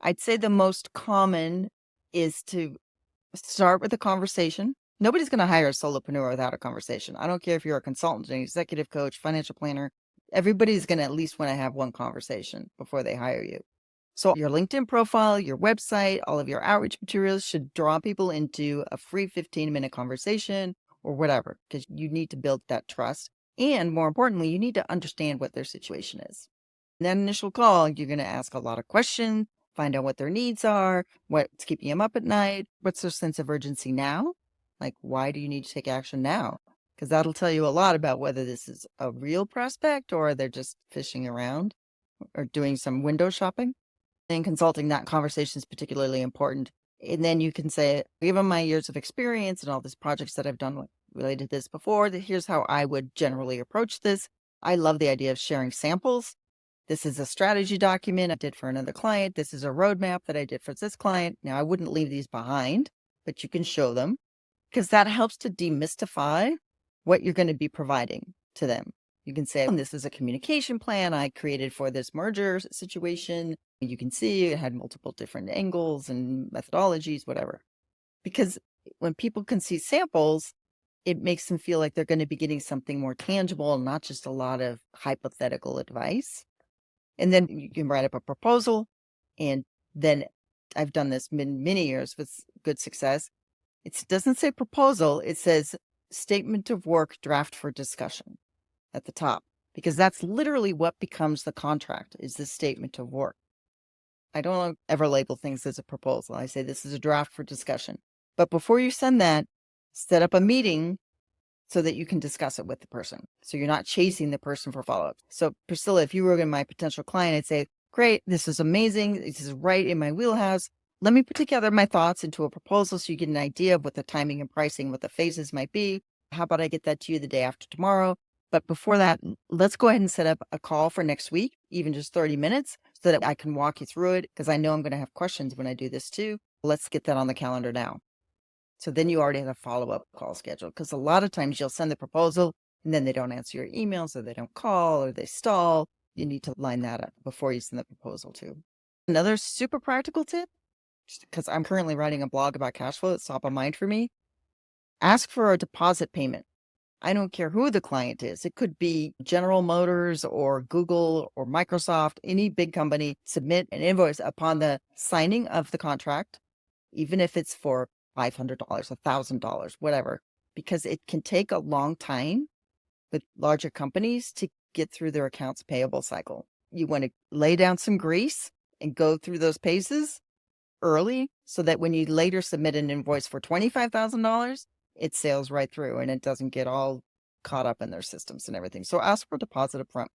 I'd say the most common is to start with a conversation. Nobody's going to hire a solopreneur without a conversation. I don't care if you're a consultant, an executive coach, financial planner. Everybody's going to at least want to have one conversation before they hire you. So your LinkedIn profile, your website, all of your outreach materials should draw people into a free 15-minute conversation or whatever, because you need to build that trust. And more importantly, you need to understand what their situation is. In that initial call, you're going to ask a lot of questions, find out what their needs are, what's keeping them up at night, what's their sense of urgency now? Like, why do you need to take action now? Because that'll tell you a lot about whether this is a real prospect or they're just fishing around or doing some window shopping. In consulting, that conversation is particularly important. And then you can say, given my years of experience and all these projects that I've done related to this before, here's how I would generally approach this. I love the idea of sharing samples. This is a strategy document I did for another client. This is a roadmap that I did for this client. Now, I wouldn't leave these behind, but you can show them because that helps to demystify what you're going to be providing to them. You can say, this is a communication plan I created for this merger situation. You can see it had multiple different angles and methodologies, whatever. Because when people can see samples, it makes them feel like they're going to be getting something more tangible and not just a lot of hypothetical advice. And then you can write up a proposal. And then I've done this many years with good success. It doesn't say proposal. It says statement of work draft for discussion at the top, because that's literally what becomes the contract, is the statement of work. I don't ever label things as a proposal. I say this is a draft for discussion. But before you send that, set up a meeting so that you can discuss it with the person. So you're not chasing the person for follow-up. So Priscilla, if you were my potential client, I'd say, great, this is amazing. This is right in my wheelhouse. Let me put together my thoughts into a proposal so you get an idea of what the timing and pricing, what the phases might be. How about I get that to you the day after tomorrow? But before that, let's go ahead and set up a call for next week, even just 30 minutes, so that I can walk you through it, because I know I'm going to have questions when I do this too. Let's get that on the calendar now. So then you already have a follow-up call scheduled, because a lot of times you'll send the proposal and then they don't answer your emails, or they don't call, or they stall. You need to line that up before you send the proposal too. Another super practical tip, because I'm currently writing a blog about cash flow that's top of mind for me, ask for a deposit payment. I don't care who the client is. It could be General Motors or Google or Microsoft, any big company. Submit an invoice upon the signing of the contract, even if it's for $500, $1,000, whatever, because it can take a long time with larger companies to get through their accounts payable cycle. You want to lay down some grease and go through those paces early so that when you later submit an invoice for $25,000, it sails right through and it doesn't get all caught up in their systems and everything. So ask for a deposit up front.